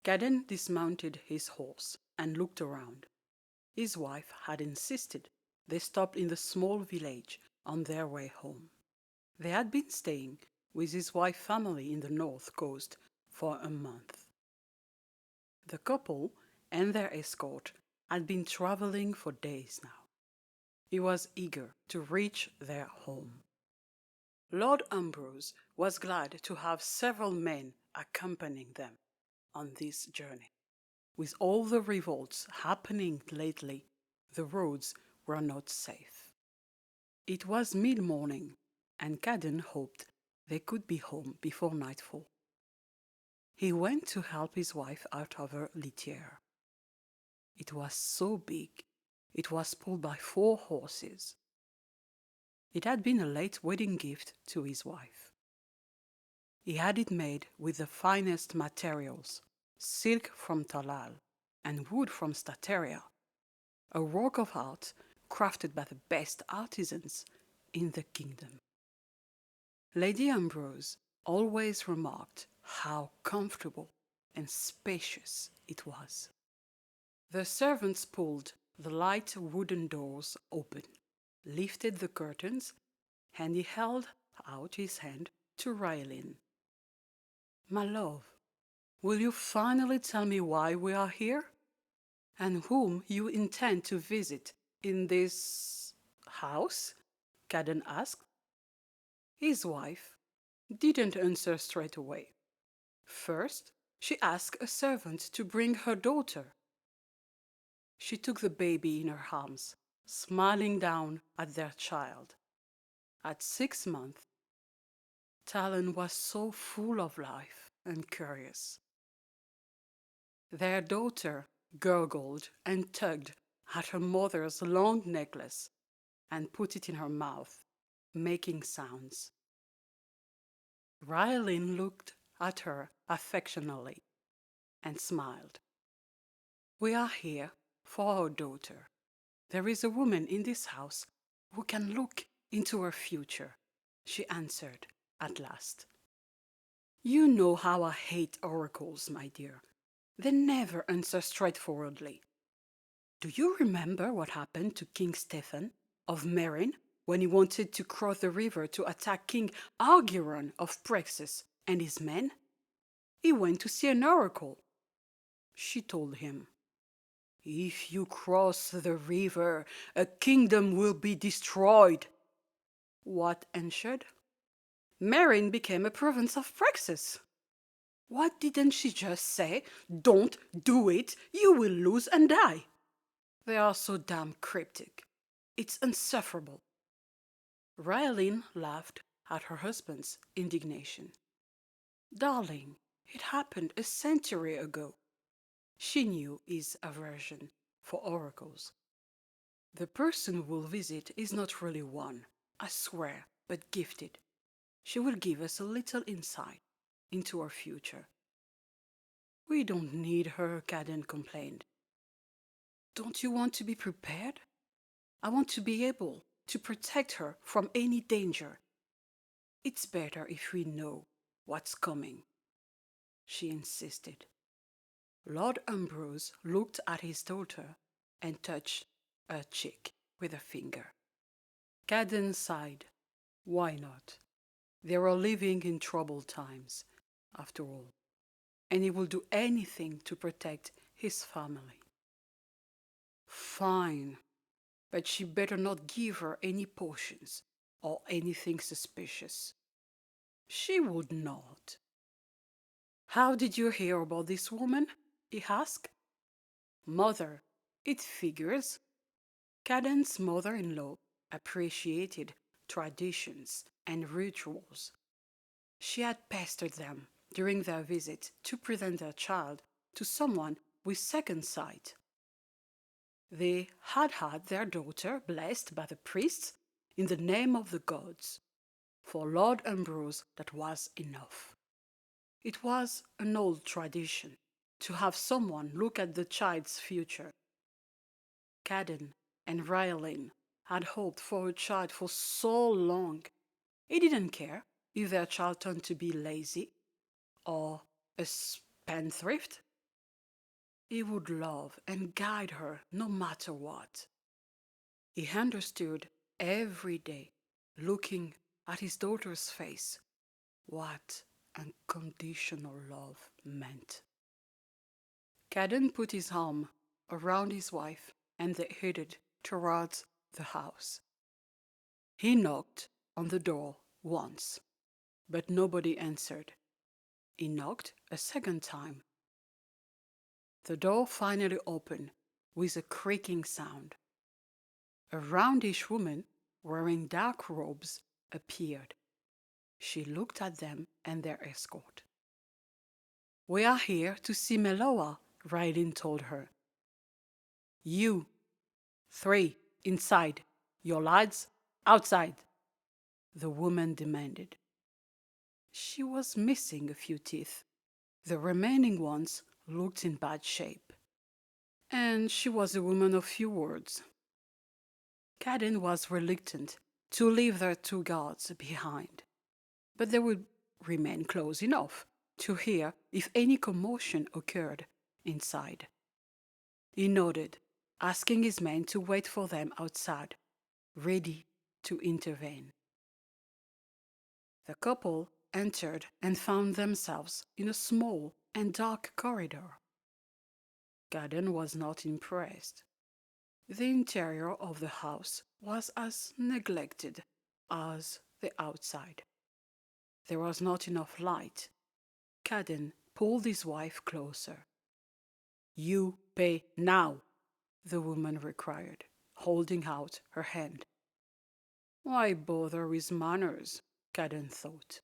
Caden dismounted his horse and looked around. His wife had insisted they stop in the small village on their way home. They had been staying with his wife's family in the north coast for a month. The couple and their escort had been traveling for days now. He was eager to reach their home. Lord Ambrose was glad to have several men accompanying them on this journey. With all the revolts happening lately, the roads were not safe. It was mid-morning, and Caden hoped they could be home before nightfall. He went to help his wife out of her litiere. It was so big, it was pulled by 4 horses. It had been a late wedding gift to his wife. He had it made with the finest materials, silk from Thalal and wood from Stateria, a work of art crafted by the best artisans in the kingdom. Lady Ambrose always remarked how comfortable and spacious it was. The servants pulled the light wooden doors open, lifted the curtains, and he held out his hand to Raelin. "My love, will you finally tell me why we are here? And whom you intend to visit in this house?" Caden asked. His wife didn't answer straight away. First, she asked a servant to bring her daughter. She took the baby in her arms, smiling down at their child. At 6 months, Thalen was so full of life and curious. Their daughter gurgled and tugged at her mother's long necklace and put it in her mouth, making sounds. Raelin looked at her affectionately and smiled. "We are here for our daughter. There is a woman in this house who can look into her future," she answered at last. "You know how I hate oracles, my dear. They never answer straightforwardly. Do you remember what happened to King Stephen of Merin when he wanted to cross the river to attack King Argiron of Praxis and his men? He went to see an oracle. She told him, 'If you cross the river, a kingdom will be destroyed.' What ensued? Merin became a province of Praxis. What didn't she just say? 'Don't do it, you will lose and die.' They are so damn cryptic. It's insufferable." Raelin laughed at her husband's indignation. "Darling, it happened a century ago." She knew his aversion for oracles. "The person we'll visit is not really one, I swear, but gifted. She will give us a little insight into our future." "We don't need her," Caden complained. "Don't you want to be prepared? I want to be able to protect her from any danger. It's better if we know what's coming," she insisted. Lord Ambrose looked at his daughter and touched her cheek with a finger. Caden sighed. Why not? They were living in troubled times, after all, and he would do anything to protect his family. "Fine, but she better not give her any potions or anything suspicious." "She would not." "How did you hear about this woman?" he asked. "Mother, it figures." Caden's mother-in-law appreciated traditions and rituals. She had pestered them during their visit to present their child to someone with second sight. They had had their daughter blessed by the priests in the name of the gods. For Lord Ambrose that was enough. It was an old tradition to have someone look at the child's future. Caden and Raelin had hoped for a child for so long. He didn't care if their child turned to be lazy or a spendthrift. he would love and guide her no matter what. He understood every day, looking at his daughter's face, what unconditional love meant. Caden put his arm around his wife and they headed towards the house. He knocked on the door once, but nobody answered. He knocked a second time. The door finally opened with a creaking sound. A roundish woman wearing dark robes appeared. She looked at them and their escort. "We are here to see Meloa," Rylin told her. "You, 3, inside. Your lads, outside," the woman demanded. She was missing a few teeth. The remaining ones looked in bad shape. And she was a woman of few words. Caden was reluctant to leave their 2 guards behind, but they would remain close enough to hear if any commotion occurred inside. He nodded, asking his men to wait for them outside, ready to intervene. The couple entered and found themselves in a small and dark corridor. Caden was not impressed. The interior of the house was as neglected as the outside. There was not enough light. Caden pulled his wife closer. "You pay now," the woman required, holding out her hand. Why bother with manners? Caden thought.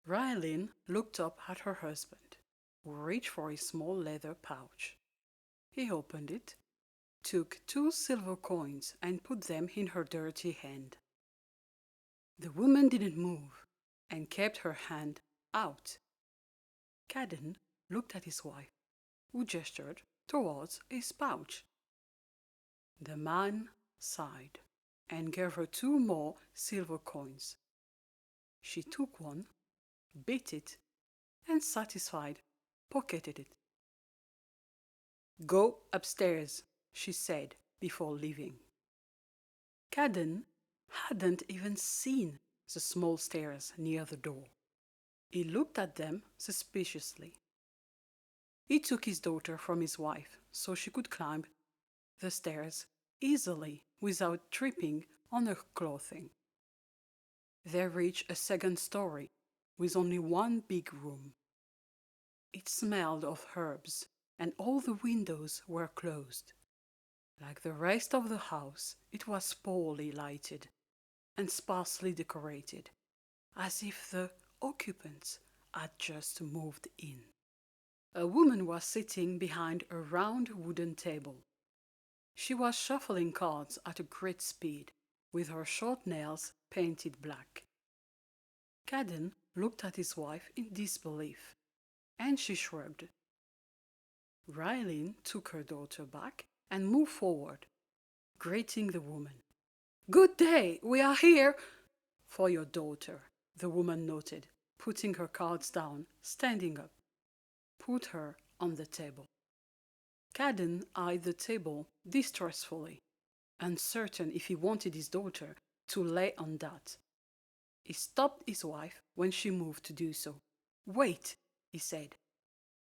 Rylin looked up at her husband, who reached for his small leather pouch. He opened it, took 2 silver coins and put them in her dirty hand. The woman didn't move and kept her hand out. Caden looked at his wife, who gestured towards his pouch. The man sighed and gave her 2 more silver coins. She took one, bit it, and satisfied, pocketed it. "Go upstairs," she said before leaving. Caden hadn't even seen the small stairs near the door. He looked at them suspiciously. He took his daughter from his wife so she could climb the stairs easily without tripping on her clothing. They reached a 2nd story with only 1 big room. It smelled of herbs and all the windows were closed. Like the rest of the house, it was poorly lighted and sparsely decorated, as if the occupants had just moved in. A woman was sitting behind a round wooden table. She was shuffling cards at a great speed, with her short nails painted black. Caden looked at his wife in disbelief, and she shrugged. Rylin took her daughter back and moved forward, greeting the woman. "Good day, we are here for your daughter," the woman noted, putting her cards down, standing up. "Put her on the table." Caden eyed the table distrustfully, uncertain if he wanted his daughter to lay on that. He stopped his wife when she moved to do so. "Wait," he said.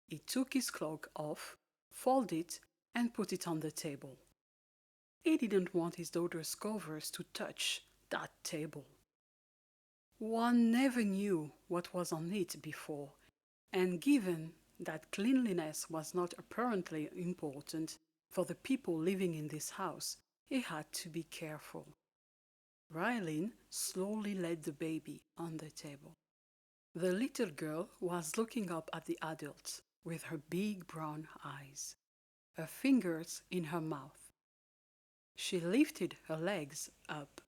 He took his cloak off, folded it, and put it on the table. He didn't want his daughter's covers to touch that table. One never knew what was on it before, and given that cleanliness was not apparently important for the people living in this house, he had to be careful. Rylin slowly laid the baby on the table. The little girl was looking up at the adults with her big brown eyes, her fingers in her mouth. She lifted her legs up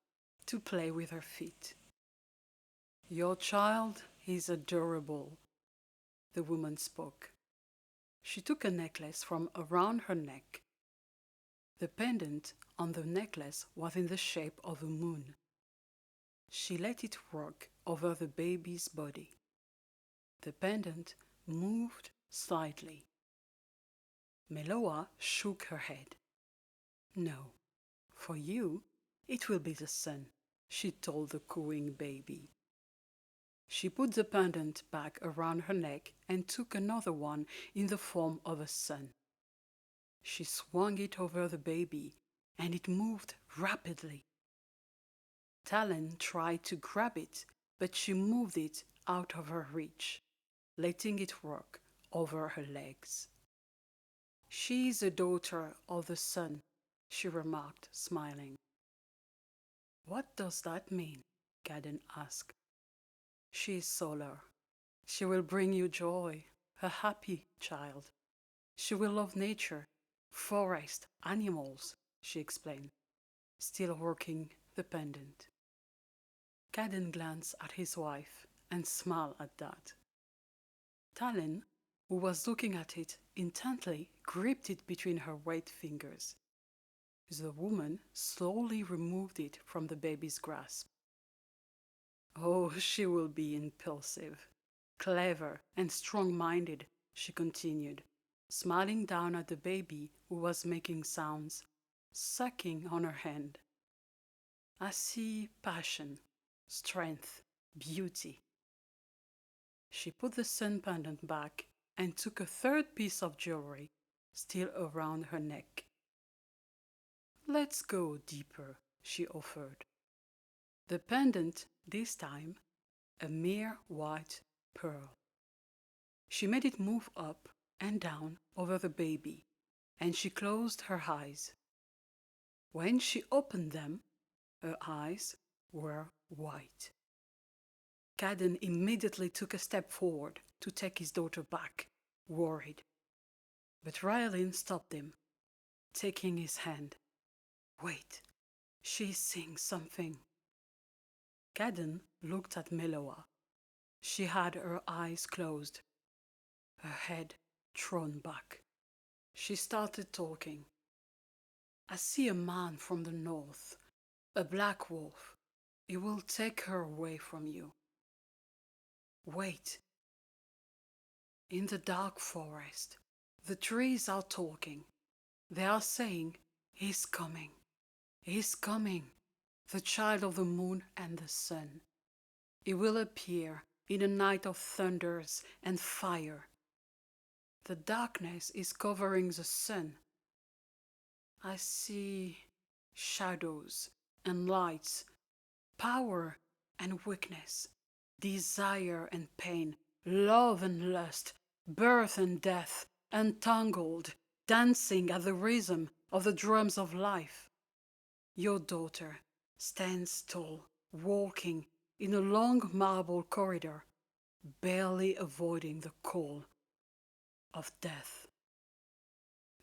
to play with her feet. "Your child is adorable," the woman spoke. She took a necklace from around her neck. The pendant on the necklace was in the shape of a moon. She let it rock over the baby's body. The pendant moved slightly. Meloa shook her head. No, for you, it will be the sun, she told the cooing baby. She put the pendant back around her neck and took another one in the form of a sun. She swung it over the baby, and it moved rapidly. Thalen tried to grab it, but she moved it out of her reach, letting it rock over her legs. She is a daughter of the sun, she remarked, smiling. What does that mean? Caden asked. She is solar. She will bring you joy, a happy child. She will love nature, forest, animals, she explained, still working the pendant. Caden glanced at his wife and smiled at that. Thalen, who was looking at it intently, gripped it between her white fingers. The woman slowly removed it from the baby's grasp. Oh, she will be impulsive, clever, and strong-minded, she continued, smiling down at the baby who was making sounds, sucking on her hand. I see passion, strength, beauty. She put the sun pendant back and took a third piece of jewelry, still around her neck. Let's go deeper, she offered. The pendant, this time, a mere white pearl. She made it move up and down over the baby, and she closed her eyes. When she opened them, her eyes were white. Caden immediately took a step forward to take his daughter back, worried. But Rylin stopped him, taking his hand. Wait, she's seeing something. Caden looked at Meloa. She had her eyes closed, her head thrown back. She started talking. I see a man from the north, a black wolf. He will take her away from you. Wait. In the dark forest, the trees are talking. They are saying, He's coming. He's coming, the child of the moon and the sun. He will appear in a night of thunders and fire. The darkness is covering the sun. I see shadows and lights, power and weakness, desire and pain, love and lust, birth and death, entangled, dancing at the rhythm of the drums of life. Your daughter stands tall, walking in a long marble corridor, barely avoiding the call of death.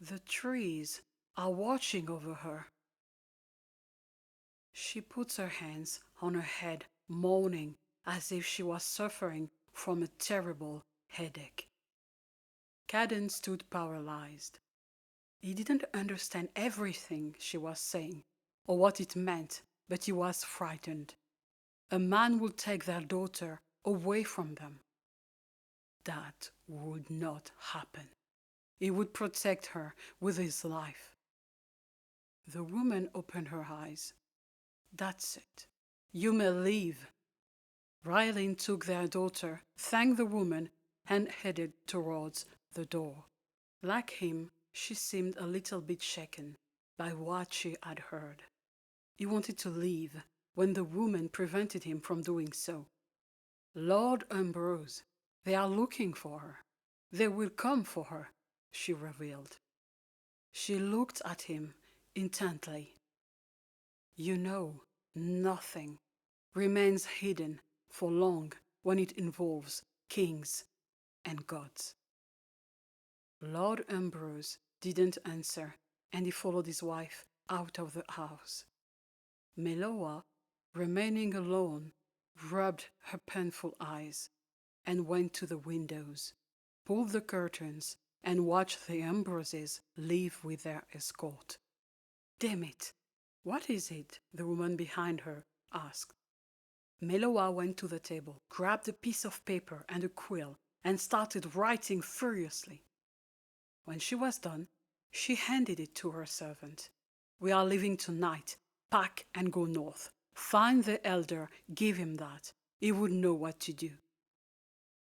The trees are watching over her. She puts her hands on her head, moaning as if she was suffering from a terrible headache. Caden stood paralyzed. He didn't understand everything she was saying or what it meant, but he was frightened. A man would take their daughter away from them. That would not happen. He would protect her with his life. The woman opened her eyes. That's it. You may leave. Rylin took their daughter, thanked the woman, and headed towards the door. Like him, she seemed a little bit shaken by what she had heard. He wanted to leave when the woman prevented him from doing so. Lord Ambrose, they are looking for her. They will come for her, she revealed. She looked at him intently. You know, nothing remains hidden for long when it involves kings and gods. Lord Ambrose didn't answer, and he followed his wife out of the house. Meloa, remaining alone, rubbed her painful eyes and went to the windows, pulled the curtains, and watched the Ambroses leave with their escort. Damn it! What is it? The woman behind her asked. Meloa went to the table, grabbed a piece of paper and a quill, and started writing furiously. When she was done, She handed it to her servant. We are leaving tonight. Pack and go north. Find the elder, give him that. He would know what to do.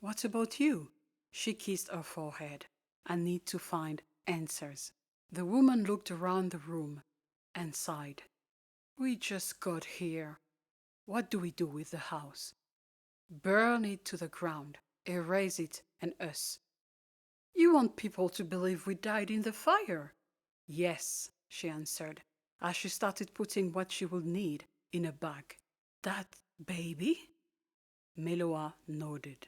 What about you? She kissed her forehead. I need to find answers. The woman looked around the room and sighed. We just got here. What do we do with the house? Burn it to the ground, erase it and us. You want people to believe we died in the fire? Yes, she answered, as she started putting what she would need in a bag. That baby? Meloa nodded.